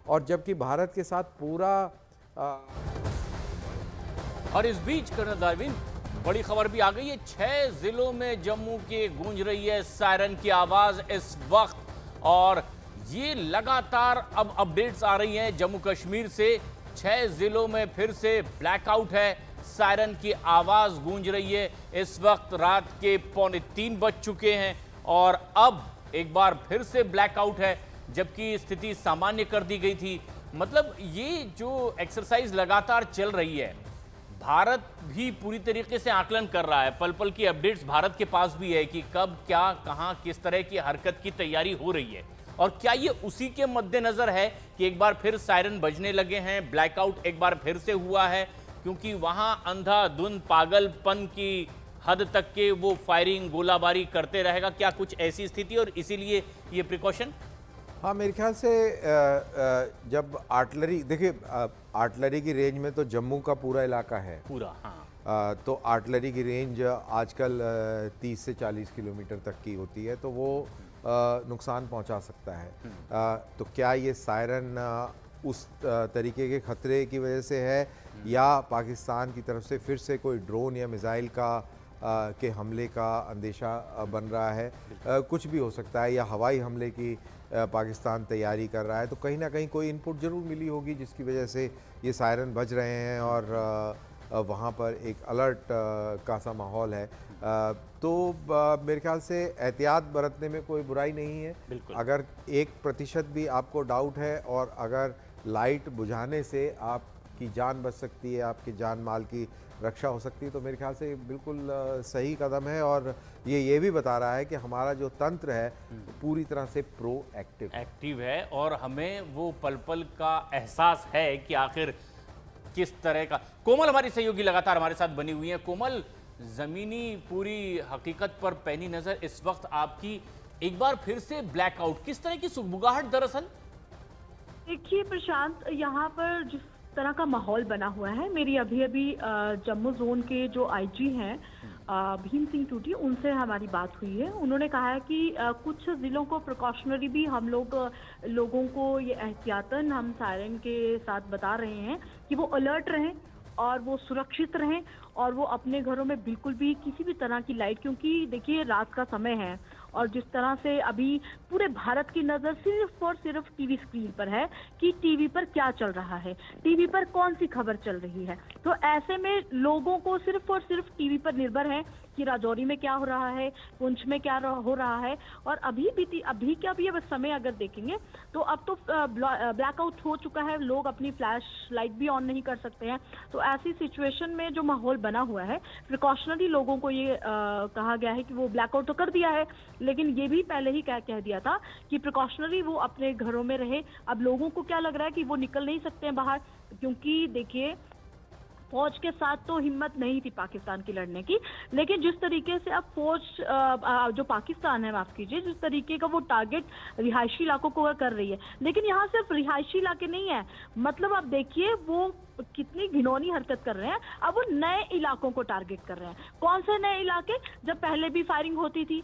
और जबकि भारत के साथ पूरा और इस बीच कर्नल दारविन बड़ी खबर भी आ गई है। 6 जिलों में जम्मू के गूंज रही है सायरन की आवाज इस वक्त, और ये लगातार अब अपडेट्स आ रही हैं जम्मू कश्मीर से। 6 जिलों में फिर से ब्लैकआउट है, सायरन की आवाज गूंज रही है। इस वक्त रात के 2:45 बज चुके हैं और अब एक बार फिर से ब्लैकआउट है, जबकि स्थिति सामान्य कर दी गई थी। मतलब ये जो एक्सरसाइज लगातार चल रही है, भारत भी पूरी तरीके से आकलन कर रहा है। पल पल की अपडेट्स भारत के पास भी है कि कब क्या कहां किस तरह की हरकत की तैयारी हो रही है, और क्या ये उसी के मद्देनजर है कि एक बार फिर सायरन बजने लगे हैं, ब्लैकआउट एक बार फिर से हुआ है, क्योंकि वहां अंधाधुंध पागलपन की हद तक के वो फायरिंग गोलाबारी करते रहेगा। क्या कुछ ऐसी स्थिति और इसीलिए ये प्रिकॉशन? हाँ, मेरे ख्याल से जब आर्टिलरी देखिए, आर्टिलरी की रेंज में तो जम्मू का पूरा इलाका है पूरा, हाँ। तो आर्टिलरी की रेंज आजकल 30 से 40 किलोमीटर तक की होती है, तो वो नुकसान पहुंचा सकता है। तो क्या ये सायरन उस तरीके के खतरे की वजह से है, या पाकिस्तान की तरफ से फिर से कोई ड्रोन या मिसाइल के हमले का अंदेशा बन रहा है? कुछ भी हो सकता है, या हवाई हमले की पाकिस्तान तैयारी कर रहा है। तो कहीं ना कहीं कोई इनपुट ज़रूर मिली होगी जिसकी वजह से ये सायरन बज रहे हैं और वहाँ पर एक अलर्ट का सा माहौल है। तो मेरे ख्याल से एहतियात बरतने में कोई बुराई नहीं है। अगर 1% भी आपको डाउट है और अगर लाइट बुझाने से आपकी जान बच सकती है, आपकी जान माल की रक्षा हो सकती है, तो मेरे ख्याल से ये बिल्कुल सही कदम है। और ये भी बता रहा है कि हमारा जो तंत्र है पूरी तरह से एक्टिव है, और हमें वो पल पल का एहसास है कि आखिर किस तरह का। कोमल हमारी सहयोगी लगातार हमारे साथ बनी हुई है। कोमल, जमीनी पूरी हकीकत पर पैनी नजर इस वक्त आपकी, एक बार फिर से ब्लैकआउट, किस तरह की सुगबुगाहट दरअसल? देखिए प्रशांत, यहाँ पर जिस तरह का माहौल बना हुआ है, मेरी अभी अभी जम्मू जोन के जो आईजी हैं भीम सिंह टूटी, उनसे हमारी बात हुई है। उन्होंने कहा है कि कुछ ज़िलों को प्रिकॉशनरी भी हम लोगों को ये एहतियातन हम सायरन के साथ बता रहे हैं कि वो अलर्ट रहें और वो सुरक्षित रहें, और वो अपने घरों में बिल्कुल भी किसी भी तरह की लाइट, क्योंकि देखिए रात का समय है और जिस तरह से अभी पूरे भारत की नज़र सिर्फ और सिर्फ टीवी स्क्रीन पर है कि टीवी पर क्या चल रहा है, टीवी पर कौन सी खबर चल रही है। तो ऐसे में लोगों को सिर्फ और सिर्फ टीवी पर निर्भर है कि राजौरी में क्या हो रहा है, पुंछ में क्या हो रहा है। और अभी क्या भी समय अगर देखेंगे तो अब तो ब्लैकआउट हो चुका है, लोग अपनी फ्लैश लाइट भी ऑन नहीं कर सकते हैं। तो ऐसी सिचुएशन में जो माहौल बना हुआ है, प्रिकॉशनरी लोगों को ये कहा गया है कि वो ब्लैकआउट तो कर दिया है, लेकिन ये भी पहले ही कह दिया था कि प्रिकॉशनरी वो अपने घरों में रहे। अब लोगों को क्या लग रहा है कि वो निकल नहीं सकते हैं बाहर, क्योंकि देखिए फौज के साथ तो हिम्मत नहीं थी पाकिस्तान की लड़ने की, लेकिन जिस तरीके से अब फौज जो पाकिस्तान है, माफ कीजिए, जिस तरीके का वो टारगेट रिहायशी इलाकों को कर रही है, लेकिन यहाँ सिर्फ रिहायशी इलाके नहीं है, मतलब आप देखिए वो कितनी घिनौनी हरकत कर रहे हैं। अब वो नए इलाकों को टारगेट कर रहे हैं। कौन से नए इलाके? जब पहले भी फायरिंग होती थी,